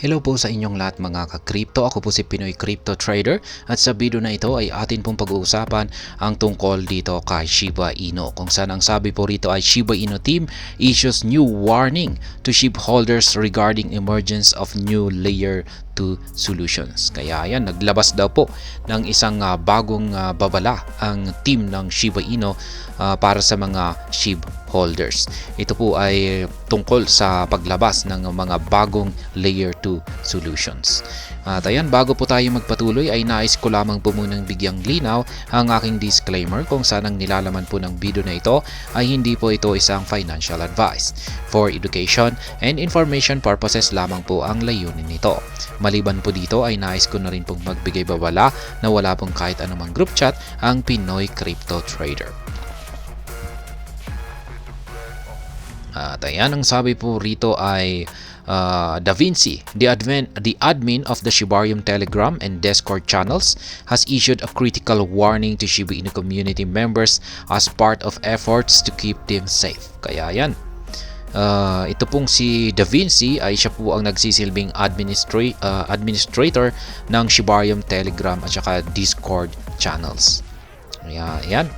Hello po sa inyong lahat mga ka-crypto. Ako po si Pinoy Crypto Trader at sa video na ito ay atin pong pag-uusapan ang tungkol dito kay Shiba Inu. Kung saan ang sabi po rito ay Shiba Inu team issues new warning to SHIB holders regarding emergence of new layer 2 solutions. Kaya yan, naglabas daw po ng isang bagong babala ang team ng Shiba Inu para sa mga SHIB holders. Ito po ay tungkol sa paglabas ng mga bagong layer 2 solutions. At ayan, bago po tayo magpatuloy ay nais ko lamang po munang bigyang linaw ang aking disclaimer kung saan ang nilalaman po ng video na ito ay hindi po ito isang financial advice. For education and information purposes lamang po ang layunin nito. Maliban po dito ay nais ko na rin pong magbigay babala na wala pong kahit anumang group chat ang Pinoy Crypto Trader. At ayan, ang sabi po rito ay Da Vinci, the admin of the Shibarium Telegram and Discord channels, has issued a critical warning to Shiba Inu community members as part of efforts to keep them safe. Kaya yan. Ito pong si Da Vinci ay siya po ang nagsisilbing administrator ng Shibarium Telegram at saka Discord channels. Ayan.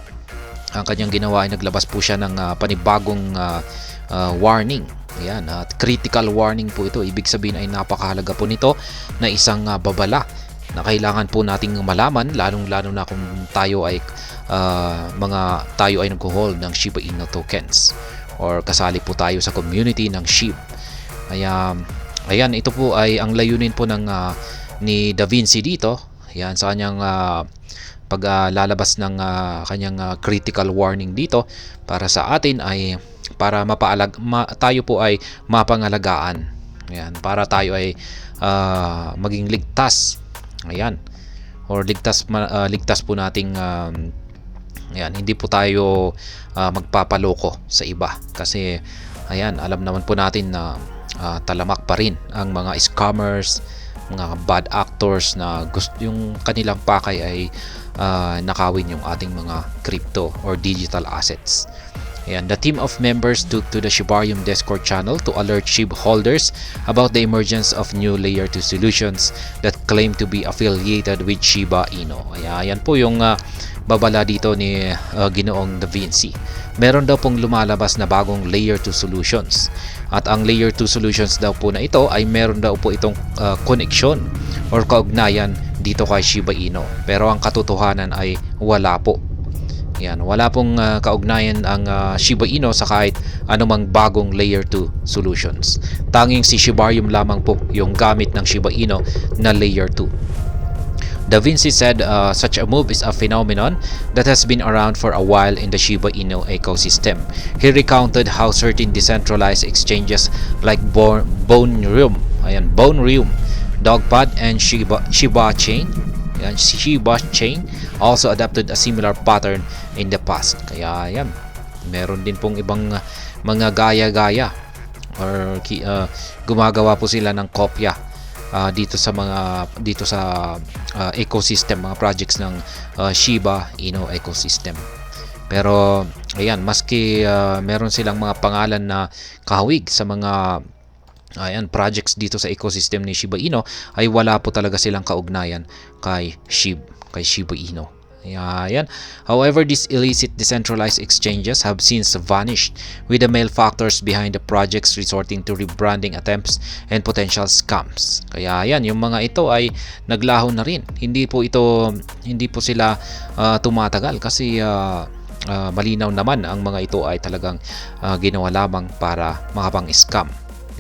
Ang kanyang ginawa ay naglabas po siya ng panibagong warning. Ayan, at critical warning po ito. Ibig sabihin ay napakahalaga po nito na isang babala na kailangan po nating malaman, lalong-lalo na kung tayo ay nag-hold ng Shiba Inu tokens or kasali po tayo sa community ng SHIB. Ayan, ito po ay ang layunin po ng ni Da Vinci dito. Ayan, sa kanyang paglalabas ng kanyang critical warning dito para sa atin ay para tayo po ay mapangalagaan. Ayan, para tayo ay maging ligtas. Ayan. Or ligtas po nating ayan, hindi po tayo magpapaloko sa iba kasi ayan, alam naman po natin na talamak pa rin ang mga scammers, mga bad actors na gusto yung kanilang pakay ay nakawin yung ating mga crypto or digital assets. Ayan, the team of members took to the Shibarium Discord channel to alert SHIB holders about the emergence of new layer 2 solutions that claim to be affiliated with Shiba Inu. Ayan po yung babala dito ni Ginoong Da Vinci. Meron daw pong lumalabas na bagong layer 2 solutions. At ang layer 2 solutions daw po na ito ay meron daw po itong connection or kaugnayan dito kay Shiba Inu. Pero ang katotohanan ay wala po. Yan, wala pong kaugnayan ang Shiba Inu sa kahit anumang bagong layer 2 solutions. Tanging si Shibarium lamang po yung gamit ng Shiba Inu na layer 2. Da Vinci said such a move is a phenomenon that has been around for a while in the Shiba Inu ecosystem. He recounted how certain decentralized exchanges like Bonerium, Dogpad, and Shiba Chain also adopted a similar pattern in the past. Kaya yan, meron din pong ibang mga gaya-gaya or gumagawa po sila ng kopya dito sa ecosystem, mga projects ng Shiba Inu ecosystem. Pero ayan, maski meron silang mga pangalan na kahawig sa mga projects dito sa ecosystem ni Shiba Inu, ay wala po talaga silang kaugnayan kay Shiba Inu. Ayan. However, these illicit decentralized exchanges have since vanished, with the male factors behind the projects resorting to rebranding attempts and potential scams. Kaya ayan, yung mga ito ay naglaho na rin. Hindi po sila tumatagal kasi malinaw naman ang mga ito ay talagang ginawa lamang para makapang-scam.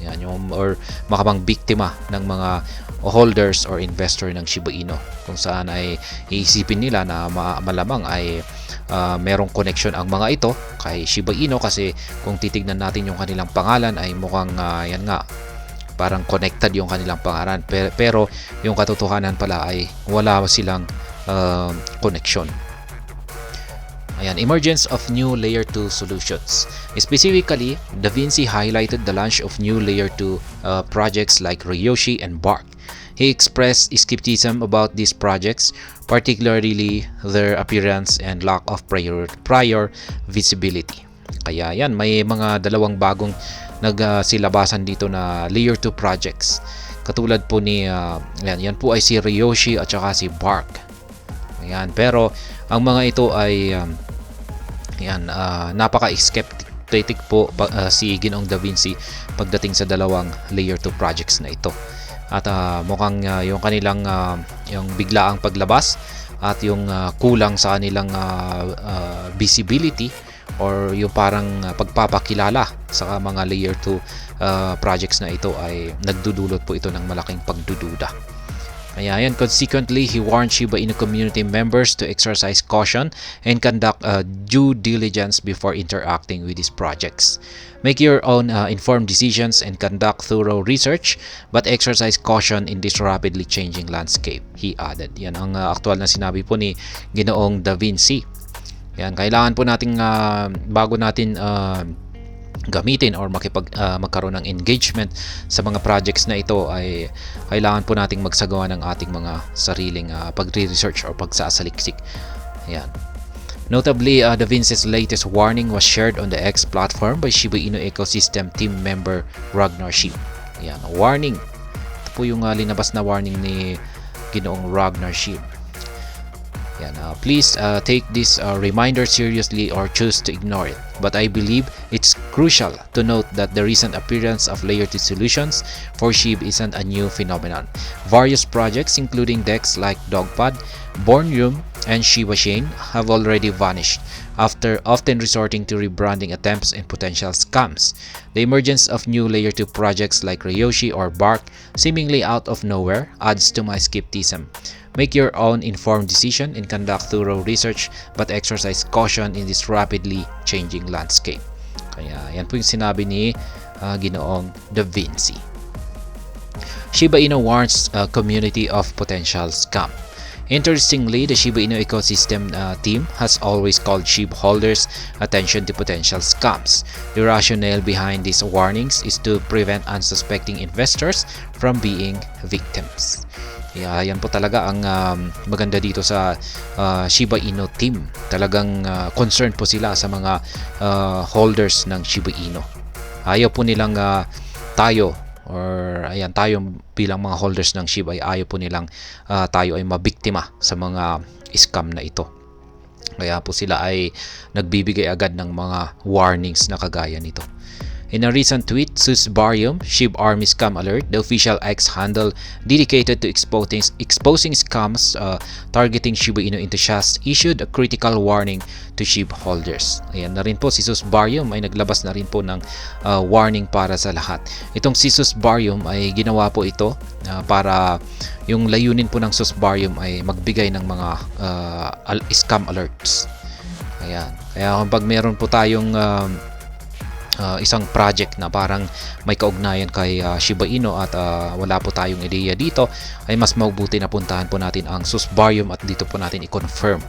Yan, or makapang biktima ng mga holders or investor ng Shiba Inu, kung saan ay iisipin nila na malamang ay merong connection ang mga ito kay Shiba Inu kasi kung titignan natin yung kanilang pangalan ay mukhang yan nga, parang connected yung kanilang pangalan, pero yung katotohanan pala ay wala silang connection. Ayan, emergence of new layer 2 solutions. Specifically, Da Vinci highlighted the launch of new layer 2 projects like Ryoshi and Bark. He expressed skepticism about these projects, particularly their appearance and lack of prior visibility. Kaya yan, may mga dalawang bagong nagsilabasan dito na layer 2 projects. Katulad po ni yan po ay si Ryoshi at saka si Bark. Ayan, pero ang mga ito ay napaka-skeptic po si Ginoong Da Vinci pagdating sa dalawang layer 2 projects na ito. At mukhang yung kanilang yung biglaang paglabas at yung kulang sa kanilang visibility or yung parang pagpapakilala sa mga layer 2 projects na ito ay nagdudulot po ito ng malaking pagdududa. Ayan, consequently, he warned Shiba Inu community members to exercise caution and conduct due diligence before interacting with these projects. Make your own informed decisions and conduct thorough research, but exercise caution in this rapidly changing landscape, he added. Yan ang aktual na sinabi po ni Ginoong Da Vinci. Yan, kailangan po nating bago natin gamitin or magkaroon ng engagement sa mga projects na ito ay kailangan po nating magsagawa ng ating mga sariling pagre-research or pagsasaliksik. Ayan. Notably, Da Vinci's latest warning was shared on the X platform by Shiba Inu ecosystem team member Ragnar Sheep. Ayan, warning. Ito po yung linabas na warning ni Ginoong Ragnar Sheep. Please take this reminder seriously or choose to ignore it. But I believe it's crucial to note that the recent appearance of layer 2 solutions for SHIB isn't a new phenomenon. Various projects including DEX like Dogpad, Bornroom, and Shiba Chain have already vanished after often resorting to rebranding attempts and potential scams. The emergence of new layer 2 projects like Ryoshi or Bark seemingly out of nowhere adds to my skepticism. Make your own informed decision and conduct thorough research, but exercise caution in this rapidly changing landscape. Kaya yan po yung sinabi ni Ginoong Da Vinci. Shiba Inu warns community of potential scam. Interestingly, the Shiba Inu ecosystem team has always called SHIB holders' attention to potential scams. The rationale behind these warnings is to prevent unsuspecting investors from being victims. Yan po talaga ang maganda dito sa Shiba Inu team. Talagang concerned po sila sa mga holders ng Shiba Inu. Ayaw po nilang tayo bilang mga holders ng SHIB ay ayaw po nilang tayo ay mabiktima sa mga scam na ito. Kaya po sila ay nagbibigay agad ng mga warnings na kagaya nito. In a recent tweet, Susbarium, SHIB Army Scam Alert, the official X handle dedicated to exposing scams targeting Shiba Inu enthusiasts, issued a critical warning to SHIB holders. Ayan na rin po, si Susbarium ay naglabas na rin po ng warning para sa lahat. Itong si Susbarium ay ginawa po ito para yung layunin po ng Susbarium ay magbigay ng mga scam alerts. Ayan. Kaya kapag meron po tayong isang project na parang may kaugnayan kay Shiba Inu at wala po tayong ideya dito, ay mas mabuti na puntahan po natin ang Susbarium at dito po natin i-confirm.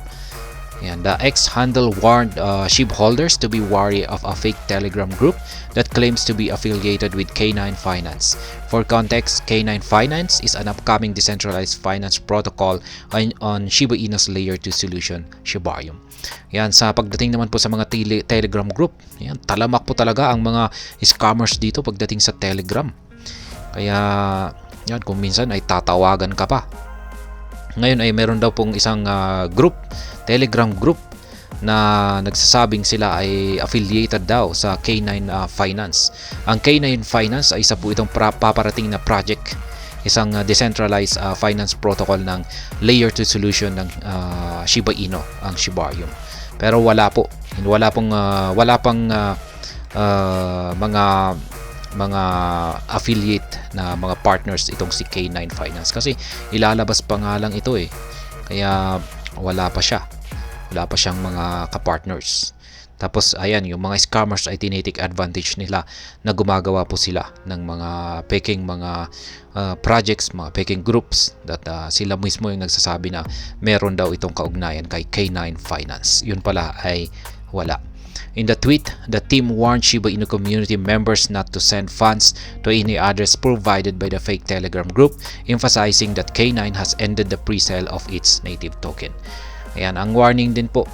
Ayan, the X handle warned SHIB holders to be wary of a fake Telegram group that claims to be affiliated with K9 Finance. For context, K9 Finance is an upcoming decentralized finance protocol on Shiba Inu's layer 2 solution, Shibarium. Yan, sa pagdating naman po sa mga Telegram group, yan, talamak po talaga ang mga scammers dito pagdating sa Telegram. Kaya yan, kung minsan ay tatawagan ka pa. Ngayon ay meron daw pong isang Telegram group na nagsasabing sila ay affiliated daw sa K9 Finance. Ang K9 Finance ay isa po itong paparating na project, isang decentralized finance protocol ng layer 2 solution ng Shiba Inu, ang Shibarium. Pero wala pang mga affiliate na mga partners itong si K9 Finance, kasi ilalabas pa nga lang ito kaya wala pa siyang mga kapartners. Tapos ayan, yung mga scammers ay tinitik advantage nila na gumagawa po sila ng mga peking mga projects, mga peking groups that sila mismo yung nagsasabi na meron daw itong kaugnayan kay K9 Finance. Yun pala ay wala. In the tweet, the team warned Shiba Inu community members not to send funds to any address provided by the fake Telegram group, emphasizing that K9 has ended the pre-sale of its native token. Ayan, ang warning din po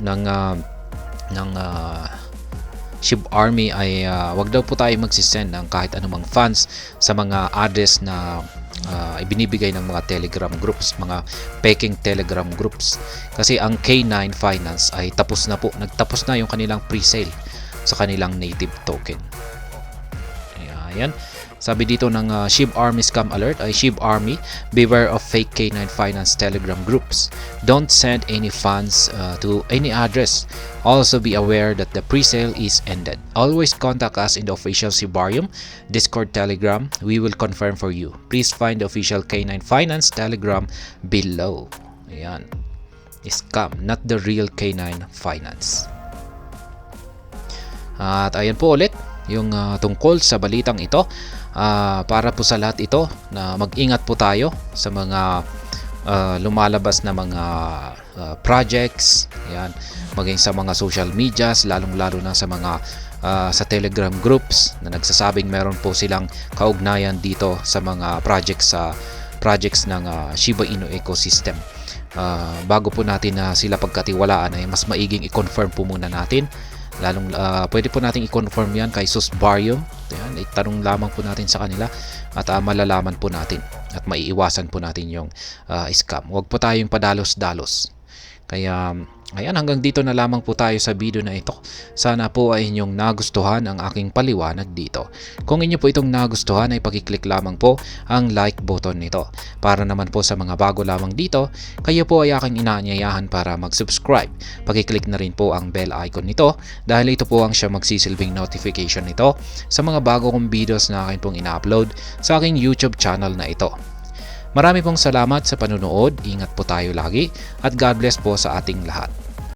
ng SHIB Army ay wag daw po tayo magsisend ng kahit anumang funds sa mga address na ibinibigay ng mga Telegram groups, mga peking Telegram groups. Kasi ang K9 Finance ay tapos na po, nagtapos na yung kanilang pre-sale sa kanilang native token. Ayan. Sabi dito ng SHIB Army Scam Alert ay SHIB Army, beware of fake K9 Finance Telegram groups. Don't send any funds to any address. Also be aware that the pre-sale is ended. Always contact us in the official Shibarium Discord Telegram. We will confirm for you. Please find the official K9 Finance Telegram below. Ayan. Scam, not the real K9 Finance. At ayan po ulit yung tungkol sa balitang ito. Para po sa lahat ito na mag-ingat po tayo sa mga lumalabas na mga projects, yan, maging sa mga social medias, lalong-lalo na sa mga sa Telegram groups na nagsasabing meron po silang kaugnayan dito sa mga projects ng Shiba Inu ecosystem. Bago po natin sila pagkatiwalaan ay mas maiging i-confirm po muna natin. Pwede po natin i-confirm yan kay Susbarium. Ayan, itanong lamang po natin sa kanila at malalaman po natin at maiiwasan po natin yung scam. Huwag po tayong padalos-dalos. Kaya ayan, hanggang dito na lamang po tayo sa video na ito. Sana po ay inyong nagustuhan ang aking paliwanag dito. Kung inyo po itong nagustuhan ay pakiclick lamang po ang like button nito. Para naman po sa mga bago lamang dito, kayo po ay aking inaanyayahan para mag-subscribe. Pakiclick na rin po ang bell icon nito dahil ito po ang siya magsisilbing notification nito sa mga bago kong videos na akin pong ina-upload sa aking YouTube channel na ito. Marami pong salamat sa panunood, ingat po tayo lagi at God bless po sa ating lahat.